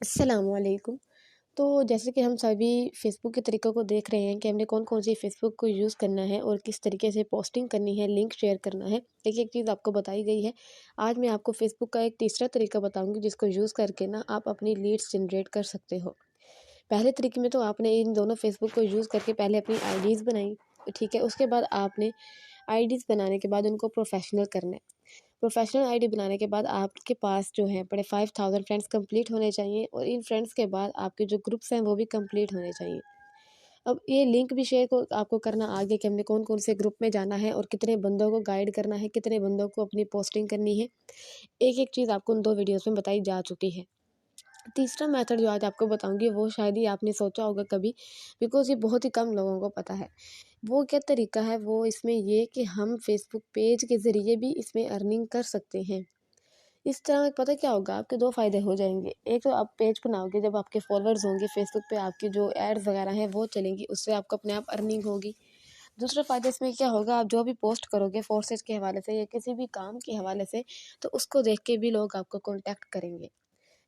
अस्सलामुअलैकुम। तो जैसे कि हम सभी फ़ेसबुक के तरीक़ों को देख रहे हैं कि हमने कौन-कौन सी फ़ेसबुक को यूज़ करना है और किस तरीके से पोस्टिंग करनी है, लिंक शेयर करना है, एक-एक चीज़ आपको बताई गई है। आज मैं आपको फ़ेसबुक का एक तीसरा तरीका बताऊँगी जिसको यूज़ करके ना आप अपनी लीड्स जनरेट कर सकते हो। पहले तरीके में तो आपने इन दोनों फ़ेसबुक को यूज़ करके पहले अपनी आईडीज़ बनाई, ठीक है? उसके बाद आपने आईडीज़ बनाने के बाद उनको प्रोफ़ेशनल करना है। प्रोफेशनल आईडी बनाने के बाद आपके पास जो है बड़े 5000 फ्रेंड्स कंप्लीट होने चाहिए और इन फ्रेंड्स के बाद आपके जो ग्रुप्स हैं वो भी कंप्लीट होने चाहिए। अब ये लिंक भी शेयर को आपको करना आगे कि हमने कौन-कौन से ग्रुप में जाना है और कितने बंदों को गाइड करना है, कितने बंदों को अपनी पोस्टिंग करनी है। एक-एक चीज़ आपको उन 2 वीडियोज़ में बताई जा चुकी है। तीसरा मेथड जो आज आपको बताऊँगी वो शायद ही आपने सोचा होगा कभी, बिकॉज़ ये बहुत ही कम लोगों को पता है। वो क्या तरीका है, वो इसमें ये कि हम फ़ेसबुक पेज के ज़रिए भी इसमें अर्निंग कर सकते हैं। इस तरह पता क्या होगा, आपके 2 फ़ायदे हो जाएँगे। एक तो आप पेज बनाओगे, जब आपके फॉलोअर्स होंगे फ़ेसबुक पे आपकी जो एड्स वगैरह हैं वो चलेंगी, उससे आपको अपने आप अर्निंग होगी। दूसरा फ़ायदा इसमें क्या होगा, आप जो भी पोस्ट करोगे फोर्सेस के हवाले से या किसी भी काम के हवाले से, तो उसको देख के भी लोग आपको कॉन्टैक्ट करेंगे।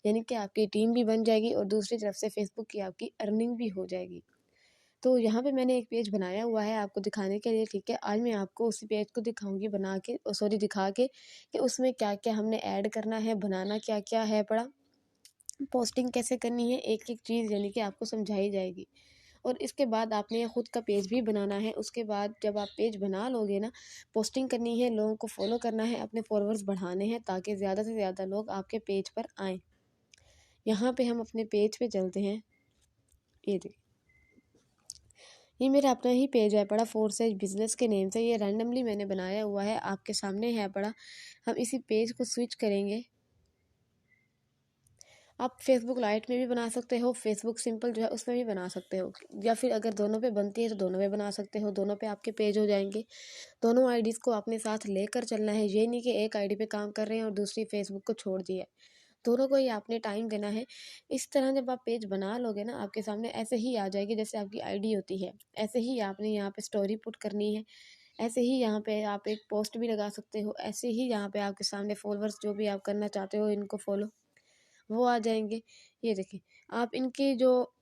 यानी कि आपकी टीम भी बन जाएगी और दूसरी तरफ से फ़ेसबुक की आपकी अर्निंग भी हो जाएगी। तो यहाँ पे मैंने एक पेज बनाया हुआ है आपको दिखाने के लिए, ठीक है? आज मैं आपको उसी पेज को दिखाऊँगी बना के सॉरी दिखा के कि उसमें क्या-क्या हमने ऐड करना है, बनाना क्या-क्या है पड़ा, पोस्टिंग कैसे करनी है, एक-एक चीज़ यानी कि आपको समझाई जाएगी। और इसके बाद आपने खुद का पेज भी बनाना है। उसके बाद जब आप पेज बना लोगे ना, पोस्टिंग करनी है, लोगों को फॉलो करना है, अपने फॉलोअर्स बढ़ाने हैं ताकि ज़्यादा से ज़्यादा लोग आपके पेज पर आएँ। यहाँ पे हम अपने पेज पे चलते हैं। ये देखिए, ये मेरा अपना ही पेज है पड़ा, फोर्सेज बिजनेस के नेम से। ये रैंडमली मैंने बनाया हुआ है, आपके सामने है पड़ा। हम इसी पेज को स्विच करेंगे। आप फेसबुक लाइट में भी बना सकते हो, फेसबुक सिंपल जो है उसमें भी बना सकते हो, या फिर अगर दोनों पे बनती है तो दोनों पे बना सकते हो। दोनों पे आपके पेज हो जाएंगे। दोनों आईडीज़ को अपने साथ लेकर चलना है। ये नहीं कि एक आईडी पे काम कर रहे हैं और दूसरी फेसबुक को छोड़ दिया है। दोनों को ही आपने टाइम देना है। इस तरह जब आप पेज बना लोगे ना, आपके सामने ऐसे ही आ जाएगी जैसे आपकी आईडी होती है। ऐसे ही आपने यहाँ पे स्टोरी पुट करनी है। ऐसे ही यहाँ पे आप एक पोस्ट भी लगा सकते हो। ऐसे ही यहाँ पे आपके सामने फॉलोअर्स जो भी आप करना चाहते हो इनको फॉलो, वो आ जाएंगे। ये देखिए, आप इनकी जो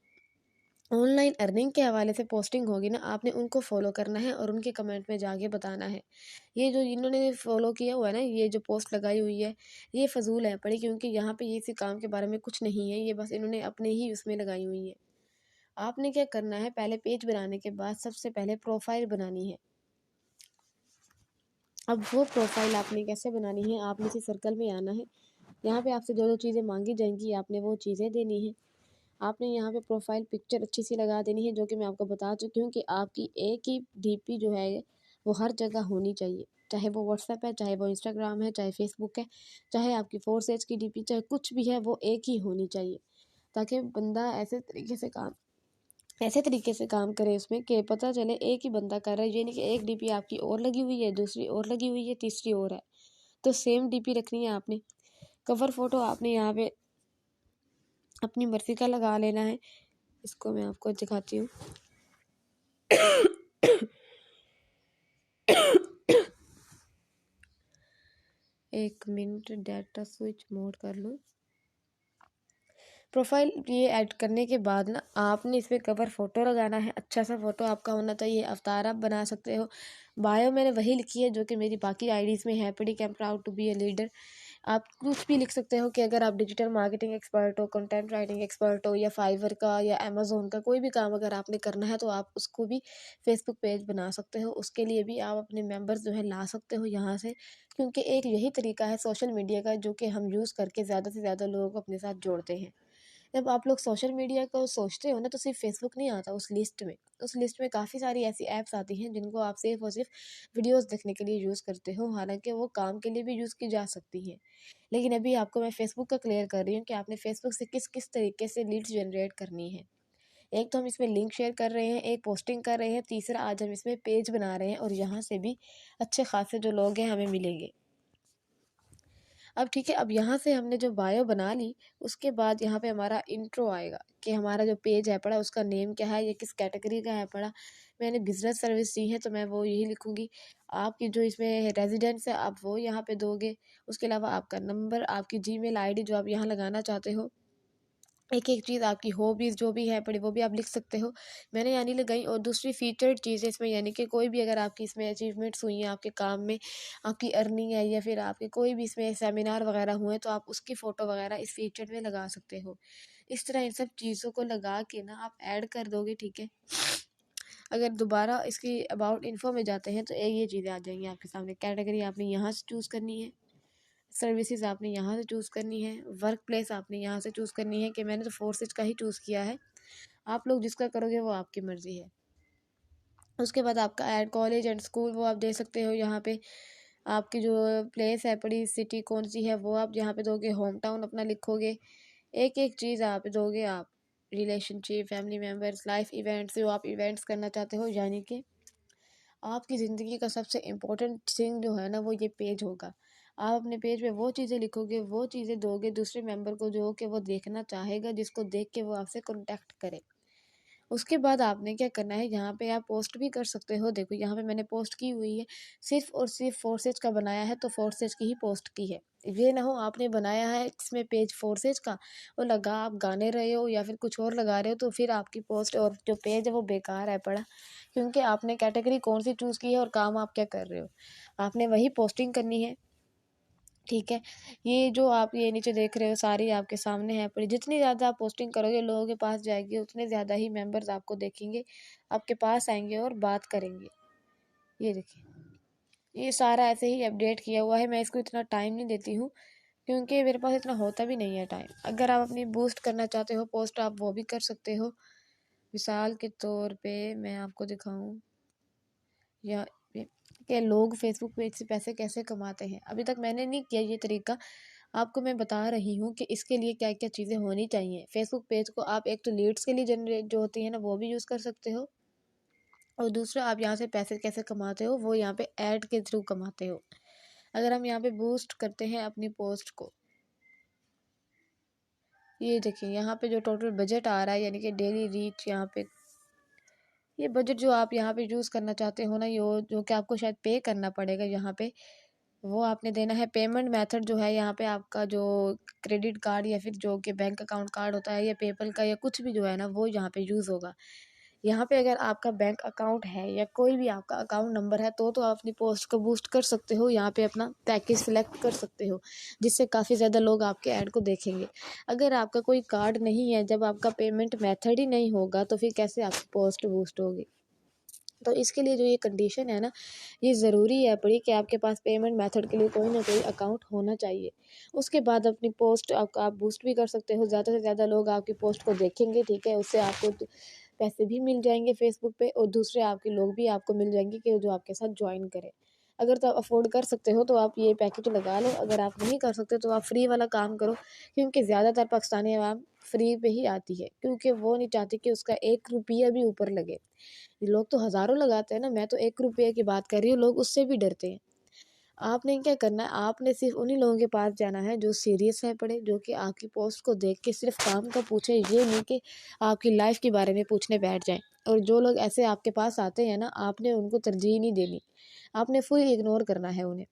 ऑनलाइन अर्निंग के हवाले से पोस्टिंग होगी ना, आपने उनको फॉलो करना है और उनके कमेंट में जाके बताना है। ये जो इन्होंने फॉलो किया हुआ है ना, ये जो पोस्ट लगाई हुई है, ये फजूल है पड़ी, क्योंकि यहाँ पे ये इसी काम के बारे में कुछ नहीं है। ये बस इन्होंने अपने ही उसमें लगाई हुई है। आपने क्या करना है, पहले पेज बनाने के बाद सबसे पहले प्रोफाइल बनानी है। अब वो प्रोफाइल आपने कैसे बनानी है, आपने इसी सर्कल में आना है। यहाँ पे आपसे जो जो चीज़ें मांगी जाएंगी आपने वो चीज़ें देनी है। आपने यहाँ पे प्रोफाइल पिक्चर अच्छी सी लगा देनी है, जो कि मैं आपको बता चुकी हूँ कि आपकी एक ही डीपी जो है वो हर जगह होनी चाहिए। चाहे वो व्हाट्सएप है, चाहे वो इंस्टाग्राम है, चाहे फेसबुक है, चाहे आपकी फोर्सेज की डीपी, चाहे कुछ भी है, वो एक ही होनी चाहिए। ताकि बंदा ऐसे तरीके से काम करे उसमें कि पता चले एक ही बंदा कर रहा है। ये नहीं कि एक डीपी आपकी और लगी हुई है, दूसरी और लगी हुई है, तीसरी और है। तो सेम डीपी रखनी है आपने। कवर फोटो आपने यहाँ पे अपनी मर्ज़ी का लगा लेना है। इसको मैं आपको दिखाती हूँ। एक मिनट, डाटा स्विच मोड कर लूँ। प्रोफाइल ये ऐड करने के बाद ना आपने इसमें कवर फ़ोटो लगाना है। अच्छा सा फ़ोटो आपका होना चाहिए। अवतार आप बना सकते हो। बायो मैंने वही लिखी है जो कि मेरी बाकी आईडीज़ में है पड़ी, I am proud to be a leader. आप कुछ भी लिख सकते हो कि अगर आप डिजिटल मार्केटिंग एक्सपर्ट हो, कंटेंट राइटिंग एक्सपर्ट हो, या फाइवर का या अमेज़न का कोई भी काम अगर आपने करना है तो आप उसको भी फेसबुक पेज बना सकते हो। उसके लिए भी आप अपने मेंबर्स जो है ला सकते हो यहाँ से, क्योंकि एक यही तरीका है सोशल मीडिया का जो कि हम यूज़ करके ज़्यादा से ज़्यादा लोगों को अपने साथ जोड़ते हैं। जब आप लोग सोशल मीडिया को सोचते हो ना, तो सिर्फ फेसबुक नहीं आता उस लिस्ट में। उस लिस्ट में काफ़ी सारी ऐसी ऐप्स आती हैं जिनको आप सिर्फ और सिर्फ वीडियोस देखने के लिए यूज़ करते हो, हालांकि वो काम के लिए भी यूज़ की जा सकती हैं। लेकिन अभी आपको मैं फेसबुक का क्लियर कर रही हूँ कि आपने फेसबुक से किस किस तरीके से लीड्स जनरेट करनी है। एक तो हम इसमें लिंक शेयर कर रहे हैं, एक पोस्टिंग कर रहे हैं, तीसरा आज हम इसमें पेज बना रहे हैं और यहाँ से भी अच्छे खासे जो लोग हैं हमें मिलेंगे। अब ठीक है, अब यहाँ से हमने जो बायो बना ली, उसके बाद यहाँ पे हमारा इंट्रो आएगा कि हमारा जो पेज है पड़ा उसका नेम क्या है, ये किस कैटेगरी का है पड़ा। मैंने बिज़नेस सर्विस दी है तो मैं वो यही लिखूँगी। आपकी जो इसमें रेजिडेंस है आप वो यहाँ पे दोगे। उसके अलावा आपका नंबर, आपकी जीमेल आईडी जो आप यहाँ लगाना चाहते हो, एक एक चीज़ आपकी हॉबीज़ जो भी है पड़ी वो भी आप लिख सकते हो। मैंने यानी लगाई। और दूसरी फीचर्ड चीज़ है इसमें, यानी कि कोई भी अगर आपकी इसमें अचीवमेंट्स हुई हैं आपके काम में, आपकी अर्निंग है या फिर आपके कोई भी इसमें सेमिनार वगैरह हुए तो आप उसकी फ़ोटो वगैरह इस फीचर में लगा सकते हो। इस तरह इन सब चीज़ों को लगा के ना आप ऐड कर दोगे, ठीक है। अगर दोबारा इसकी अबाउट इन्फो में जाते हैं तो ये चीज़ें आ जाएंगी आपके सामने। कैटेगरी आपने यहाँ से चूज़ करनी है, सर्विसेज आपने यहाँ से चूज़ करनी है, वर्क प्लेस आपने यहाँ से चूज़ करनी है, कि मैंने तो फोर्सेज का ही चूज़ किया है। आप लोग जिसका करोगे वो आपकी मर्ज़ी है। उसके बाद आपका ऐड कॉलेज एंड स्कूल वो आप दे सकते हो यहाँ पे। आपकी जो प्लेस है पड़ी सिटी कौन सी है वो आप यहाँ पे दोगे। होम टाउन अपना लिखोगे। एक एक चीज़ आप दोगे। आप relationship, family members, life events, जो आप इवेंट्स करना चाहते हो, यानी कि आपकी ज़िंदगी का सबसे इम्पोर्टेंट थिंग जो है ना वो ये पेज होगा। आप अपने पेज पे वो चीज़ें लिखोगे, वो चीज़ें दोगे दूसरे मेंबर को जो कि वो देखना चाहेगा, जिसको देख के वो आपसे कॉन्टैक्ट करे। उसके बाद आपने क्या करना है, यहाँ पे आप पोस्ट भी कर सकते हो। देखो यहाँ पे मैंने पोस्ट की हुई है, सिर्फ और सिर्फ फोर्सेज का बनाया है तो फोर्सेज की ही पोस्ट की है। ये ना हो आपने बनाया है इसमें पेज फोर्सेज का और लगा आप गाने रहे हो या फिर कुछ और लगा रहे हो, तो फिर आपकी पोस्ट और जो पेज है वो बेकार है पड़ा। क्योंकि आपने कैटेगरी कौन सी चूज़ की है और काम आप क्या कर रहे हो, आपने वही पोस्टिंग करनी है, ठीक है। ये जो आप ये नीचे देख रहे हो सारी आपके सामने है पड़ी। जितनी ज़्यादा आप पोस्टिंग करोगे लोगों के पास जाएगी, उतने ज़्यादा ही मेंबर्स आपको देखेंगे, आपके पास आएंगे और बात करेंगे। ये देखिए, ये सारा ऐसे ही अपडेट किया हुआ है। मैं इसको इतना टाइम नहीं देती हूँ क्योंकि मेरे पास इतना होता भी नहीं है टाइम। अगर आप अपनी बूस्ट करना चाहते हो पोस्ट, आप वो भी कर सकते हो। मिसाल के तौर पे मैं आपको दिखाऊं या कि लोग फेसबुक पेज से पैसे कैसे कमाते हैं। अभी तक मैंने नहीं किया ये तरीका, आपको मैं बता रही हूँ कि इसके लिए क्या क्या चीज़ें होनी चाहिए। फेसबुक पेज को आप एक तो लीड्स के लिए जनरेट जो होती है ना वो भी यूज़ कर सकते हो, और दूसरा आप यहाँ से पैसे कैसे कमाते हो वो यहाँ पे ऐड के थ्रू कमाते हो। अगर हम यहाँ पे बूस्ट करते हैं अपनी पोस्ट को, ये देखिए यहाँ पे जो टोटल बजट आ रहा है यानी कि डेली रीच, यहाँ पे ये बजट जो आप यहाँ पे यूज़ करना चाहते हो ना, ये जो कि आपको शायद पे करना पड़ेगा यहाँ पे, वो आपने देना है। पेमेंट मेथड जो है यहाँ पे आपका जो क्रेडिट कार्ड या फिर जो कि बैंक अकाउंट कार्ड होता है या पेपल का या कुछ भी जो है ना वो यहाँ पे यूज़ होगा। यहाँ पे अगर आपका बैंक अकाउंट है या कोई भी आपका अकाउंट नंबर है तो आप अपनी पोस्ट को बूस्ट कर सकते हो। यहाँ पे अपना पैकेज सिलेक्ट कर सकते हो जिससे काफ़ी ज़्यादा लोग आपके ऐड को देखेंगे। अगर आपका कोई कार्ड नहीं है, जब आपका पेमेंट मेथड ही नहीं होगा तो फिर कैसे आपकी पोस्ट बूस्ट होगी। तो इसके लिए जो ये कंडीशन है ना, ये ज़रूरी है पड़ी कि आपके पास पेमेंट मेथड के लिए कोई ना कोई अकाउंट होना चाहिए। उसके बाद अपनी पोस्ट आप बूस्ट भी कर सकते हो। ज़्यादा से ज़्यादा लोग आपकी पोस्ट को देखेंगे, ठीक है। उससे आपको पैसे भी मिल जाएंगे फेसबुक पे, और दूसरे आपके लोग भी आपको मिल जाएंगे कि जो आपके साथ ज्वाइन करें। अगर तो आप अफोर्ड कर सकते हो तो आप ये पैकेज लगा लो, अगर आप नहीं कर सकते तो आप फ्री वाला काम करो। क्योंकि ज़्यादातर पाकिस्तानी आवाम फ्री पे ही आती है, क्योंकि वो नहीं चाहती कि उसका 1 रुपया भी ऊपर लगे। लोग तो हज़ारों लगाते हैं ना, मैं तो 1 रुपये की बात कर रही हूँ, लोग उससे भी डरते हैं। आपने क्या करना है, आपने सिर्फ उन्हीं लोगों के पास जाना है जो सीरियस है पड़े, जो कि आपकी पोस्ट को देख के सिर्फ काम का पूछे, ये नहीं कि आपकी लाइफ के बारे में पूछने बैठ जाएं। और जो लोग ऐसे आपके पास आते हैं ना, आपने उनको तरजीह नहीं देनी, आपने फुल इग्नोर करना है उन्हें।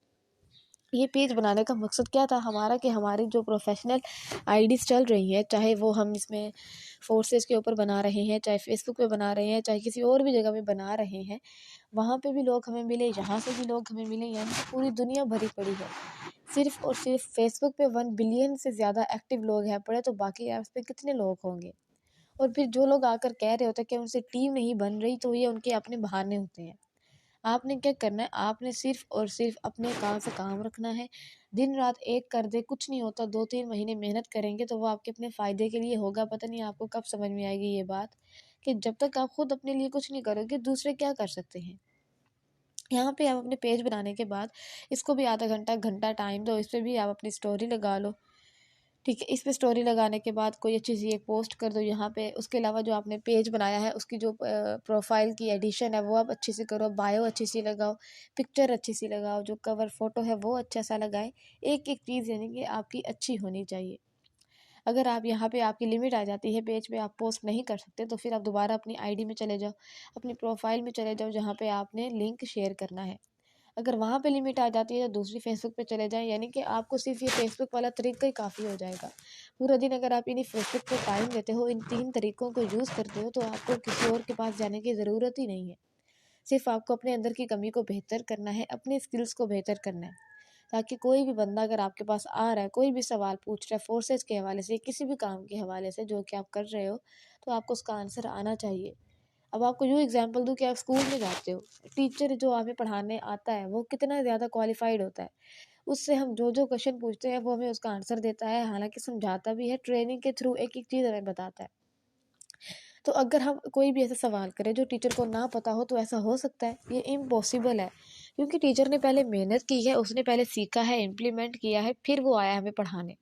ये पेज बनाने का मकसद क्या था हमारा, कि हमारी जो प्रोफेशनल आईडीज़ चल रही हैं, चाहे वो हम इसमें फोर्सेस के ऊपर बना रहे हैं, चाहे फेसबुक पे बना रहे हैं, चाहे किसी और भी जगह पे बना रहे हैं, वहाँ पे भी लोग हमें मिले, यहाँ से भी लोग हमें मिले, यानी कि पूरी दुनिया भरी पड़ी है। सिर्फ और सिर्फ फेसबुक पे 1 बिलियन से ज़्यादा एक्टिव लोग हैं पड़े, तो बाकी ऐप्स पे कितने लोग होंगे। और फिर जो लोग आकर कह रहे होते हैं कि उनसे टीम नहीं बन रही, तो ये उनके अपने बहाने होते हैं। आपने क्या करना है, आपने सिर्फ और सिर्फ अपने काम से काम रखना है। दिन रात एक कर दे कुछ नहीं होता, 2-3 महीने मेहनत करेंगे तो वो आपके अपने फ़ायदे के लिए होगा। पता नहीं आपको कब समझ में आएगी ये बात, कि जब तक आप खुद अपने लिए कुछ नहीं करोगे दूसरे क्या कर सकते हैं। यहाँ पे आप अपने पेज बनाने के बाद इसको भी आधा घंटा घंटा टाइम दो, इस पर भी आप अपनी स्टोरी लगा लो, ठीक है। इस पे स्टोरी लगाने के बाद कोई अच्छी सी एक पोस्ट कर दो यहाँ पे। उसके अलावा जो आपने पेज बनाया है उसकी जो प्रोफाइल की एडिशन है वो आप अच्छी सी करो, बायो अच्छी सी लगाओ, पिक्चर अच्छी सी लगाओ, जो कवर फ़ोटो है वो अच्छा सा लगाए। एक एक चीज़ यानी कि आपकी अच्छी होनी चाहिए। अगर आप यहाँ पे आपकी लिमिट आ जाती है, पेज पे आप पोस्ट नहीं कर सकते, तो फिर आप दोबारा अपनी आईडी में चले जाओ, अपनी प्रोफाइल में चले जाओ, जहाँ पे आपने लिंक शेयर करना है। अगर वहाँ पे लिमिट आ जाती है तो दूसरी फेसबुक पे चले जाएं, यानी कि आपको सिर्फ ये फेसबुक वाला तरीका ही काफ़ी हो जाएगा। पूरा दिन अगर आप इन्हीं फेसबुक को टाइम देते हो, इन 3 तरीकों को यूज़ करते हो, तो आपको किसी और के पास जाने की ज़रूरत ही नहीं है। सिर्फ आपको अपने अंदर की कमी को बेहतर करना है, अपने स्किल्स को बेहतर करना है, ताकि कोई भी बंदा अगर आपके पास आ रहा है, कोई भी सवाल पूछ रहा है फोर्सेज के हवाले से, किसी भी काम के हवाले से जो कि आप कर रहे हो, तो आपको उसका आंसर आना चाहिए। अब आपको यूँ एग्जांपल दूँ कि आप स्कूल में जाते हो, टीचर जो हमें पढ़ाने आता है वो कितना ज़्यादा क्वालिफाइड होता है, उससे हम जो जो क्वेश्चन पूछते हैं वो हमें उसका आंसर देता है, हालांकि समझाता भी है, ट्रेनिंग के थ्रू एक एक चीज़ हमें बताता है। तो अगर हम कोई भी ऐसा सवाल करें जो टीचर को ना पता हो, तो ऐसा हो सकता है? ये इम्पॉसिबल है, क्योंकि टीचर ने पहले मेहनत की है, उसने पहले सीखा है, इम्प्लीमेंट किया है, फिर वो आया हमें पढ़ाने।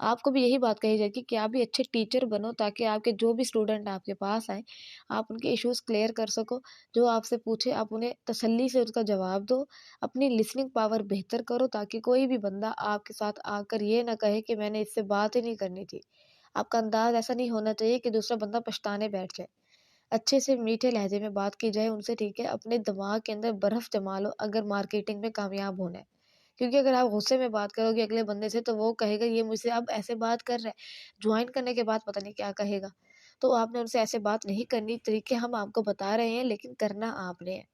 आपको भी यही बात कही जाएगी कि आप भी अच्छे टीचर बनो, ताकि आपके जो भी स्टूडेंट आपके पास आए, आप उनके इश्यूज़ क्लियर कर सको। जो आपसे पूछे आप उन्हें तसल्ली से उसका जवाब दो। अपनी लिसनिंग पावर बेहतर करो, ताकि कोई भी बंदा आपके साथ आकर ये ना कहे कि मैंने इससे बात ही नहीं करनी थी। आपका अंदाज़ ऐसा नहीं होना चाहिए कि दूसरा बंदा पछताने बैठ जाए। अच्छे से मीठे लहजे में बात की जाए उनसे, ठीक है? अपने दिमाग के अंदर बर्फ़ जमा लो अगर मार्केटिंग में कामयाब होना है। क्योंकि अगर आप गुस्से में बात करोगे अगले बंदे से, तो वो कहेगा ये मुझसे अब ऐसे बात कर रहा है, जॉइन करने के बाद पता नहीं क्या कहेगा। तो आपने उनसे ऐसे बात नहीं करनी, तरीके हम आपको बता रहे हैं लेकिन करना आपने है।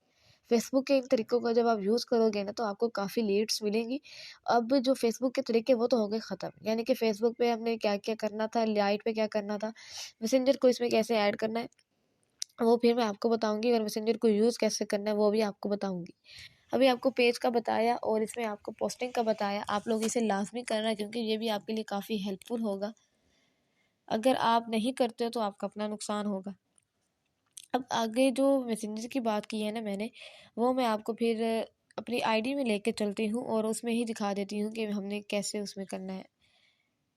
फेसबुक के इन तरीकों का जब आप यूज़ करोगे ना, तो आपको काफ़ी लीड्स मिलेंगी। अब जो फेसबुक के तरीके वो तो हो गए ख़त्म, यानी कि फेसबुक पे हमने क्या-क्या करना था, लाइट पे क्या करना था, मैसेंजर को इसमें कैसे ऐड करना है, वो फिर मैं आपको बताऊँगी, और मैसेंजर को यूज़ कैसे करना है वो भी आपको बताऊँगी। अभी आपको पेज का बताया और इसमें आपको पोस्टिंग का बताया, आप लोग इसे लाज़मी करना, क्योंकि ये भी आपके लिए काफ़ी हेल्पफुल होगा। अगर आप नहीं करते हो तो आपका अपना नुकसान होगा। अब आगे जो मैसेंजर की बात की है ना मैंने, वो मैं आपको फिर अपनी आईडी में लेके चलती हूँ और उसमें ही दिखा देती हूँ कि हमने कैसे उसमें करना है।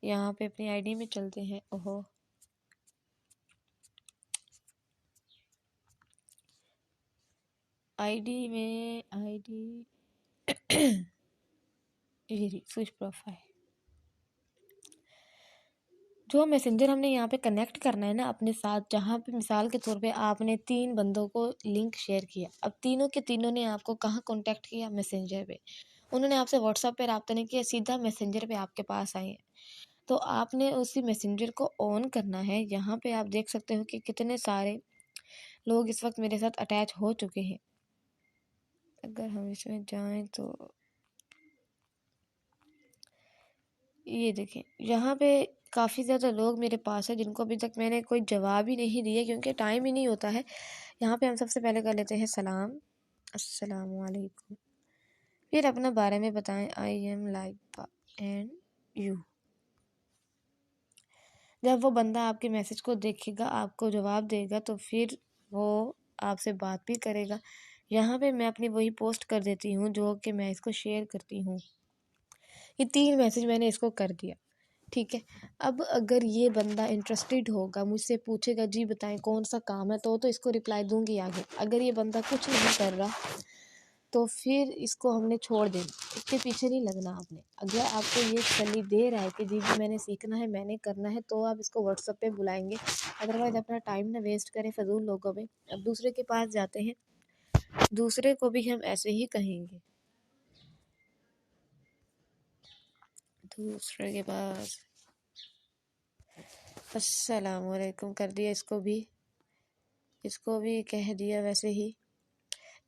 यहाँ पे अपनी आईडी में चलते हैं। ओहो, आईडी में आईडी ये स्विच प्रोफाइल, जो मैसेंजर हमने यहाँ पे कनेक्ट करना है ना अपने साथ, जहाँ पे मिसाल के तौर पे आपने 3 बंदों को लिंक शेयर किया, अब तीनों के तीनों ने आपको कहाँ कॉन्टैक्ट किया? मैसेंजर पे। उन्होंने आपसे व्हाट्सएप पे रब्ता नहीं किया, सीधा मैसेंजर पे आपके पास आए हैं। तो आपने उसी मैसेंजर को ऑन करना है। यहाँ पे आप देख सकते हो कि कितने सारे लोग इस वक्त मेरे साथ अटैच हो चुके हैं। अगर हम इसमें जाएं तो ये देखें, यहाँ पे काफ़ी ज़्यादा लोग मेरे पास है जिनको अभी तक मैंने कोई जवाब ही नहीं दिया, क्योंकि टाइम ही नहीं होता है। यहाँ पे हम सबसे पहले कर लेते हैं सलाम, अस्सलाम वालेकुम। फिर अपना बारे में बताएं, I am like and you. जब वो बंदा आपके मैसेज को देखेगा, आपको जवाब देगा, तो फिर वो आपसे बात भी करेगा। यहाँ पे मैं अपनी वही पोस्ट कर देती हूँ जो कि मैं इसको शेयर करती हूँ। ये 3 मैसेज मैंने इसको कर दिया, ठीक है? अब अगर ये बंदा इंटरेस्टेड होगा, मुझसे पूछेगा जी बताएं कौन सा काम है, तो इसको रिप्लाई दूंगी आगे। अगर ये बंदा कुछ नहीं कर रहा, तो फिर इसको हमने छोड़ देना, इसके पीछे नहीं लगना आपने। अगर आपको ये तसल्ली दे रहा है कि जी जी मैंने सीखना है, मैंने करना है, तो आप इसको व्हाट्सएप पे बुलाएंगे। अदरवाइज़ अपना टाइम ना वेस्ट करें फजूल लोगों में। अब दूसरे के पास जाते हैं, दूसरे को भी हम ऐसे ही कहेंगे, दूसरे के पास अस्सलाम वालेकुम कर दिया, इसको भी कह दिया वैसे ही।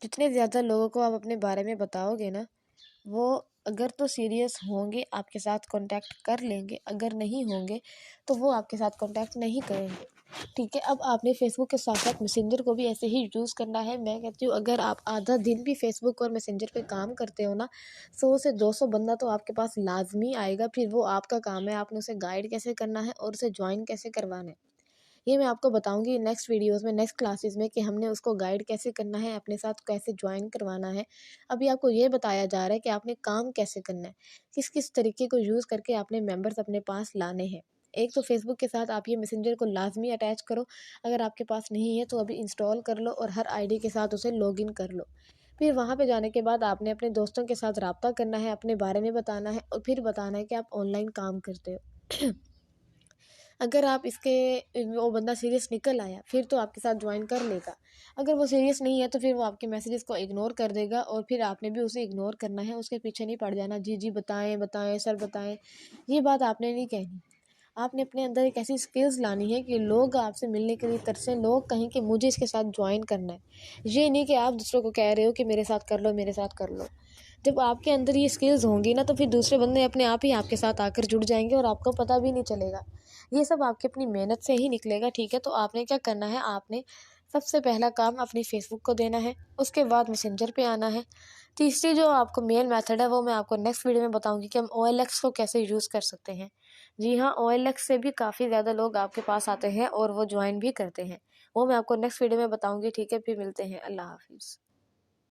जितने ज़्यादा लोगों को आप अपने बारे में बताओगे ना, वो अगर तो सीरियस होंगे आपके साथ कांटेक्ट कर लेंगे, अगर नहीं होंगे तो वो आपके साथ कांटेक्ट नहीं करेंगे, ठीक है? अब आपने फेसबुक के साथ साथ मैसेंजर को भी ऐसे ही यूज़ करना है। मैं कहती हूँ अगर आप आधा दिन भी फेसबुक और मैसेंजर पे काम करते हो ना, 100 से 200 बंदा तो आपके पास लाजमी आएगा। फिर वो आपका काम है, आपने उसे गाइड कैसे करना है और उसे ज्वाइन कैसे करवाना है, ये मैं आपको बताऊंगी नेक्स्ट वीडियोस में, नेक्स्ट क्लासेस में, कि हमने उसको गाइड कैसे करना है, अपने साथ कैसे ज्वाइन करवाना है। अभी आपको ये बताया जा रहा है कि आपने काम कैसे करना है, किस किस तरीके को यूज़ करके आपने मेंबर्स अपने पास लाने हैं। एक तो फेसबुक के साथ आप ये मैसेंजर को लाजमी अटैच करो, अगर आपके पास नहीं है तो अभी इंस्टॉल कर लो और हर आईडी के साथ उसे लॉगिन कर लो। फिर वहाँ पे जाने के बाद आपने अपने दोस्तों के साथ रब्ता करना है, अपने बारे में बताना है और फिर बताना है कि आप ऑनलाइन काम करते हो। अगर आप इसके वो बंदा सीरियस निकल आया फिर तो आपके साथ ज्वाइन कर लेगा। अगर वो सीरियस नहीं है तो फिर वो आपके मैसेजेस को इग्नोर कर देगा और फिर आपने भी उसे इग्नोर करना है, उसके पीछे नहीं पड़ जाना जी जी बताएं बताएं सर बताएं, ये बात आपने नहीं कहनी। आपने अपने अंदर एक ऐसी स्किल्स लानी है कि लोग आपसे मिलने के लिए तरसें, लोग कहें कि मुझे इसके साथ ज्वाइन करना है। ये नहीं कि आप दूसरों को कह रहे हो कि मेरे साथ कर लो मेरे साथ कर लो। जब आपके अंदर ये स्किल्स होंगी ना तो फिर दूसरे बंदे अपने आप ही आपके साथ आकर जुड़ जाएंगे और आपको पता भी नहीं चलेगा। ये सब आपकी अपनी मेहनत से ही निकलेगा, ठीक है। तो आपने क्या करना है, आपने सबसे पहला काम अपनी फेसबुक को देना है, उसके बाद मैसेंजर पे आना है। तीसरी जो आपको मेल मेथड है वो मैं आपको नेक्स्ट वीडियो में बताऊंगी कि हम OLX को कैसे यूज़ कर सकते हैं। जी हाँ, OLX से भी काफ़ी ज़्यादा लोग आपके पास आते हैं और वो ज्वाइन भी करते हैं। वो मैं आपको नेक्स्ट वीडियो में बताऊंगी, ठीक है। फिर मिलते हैं, अल्लाह हाफिज़।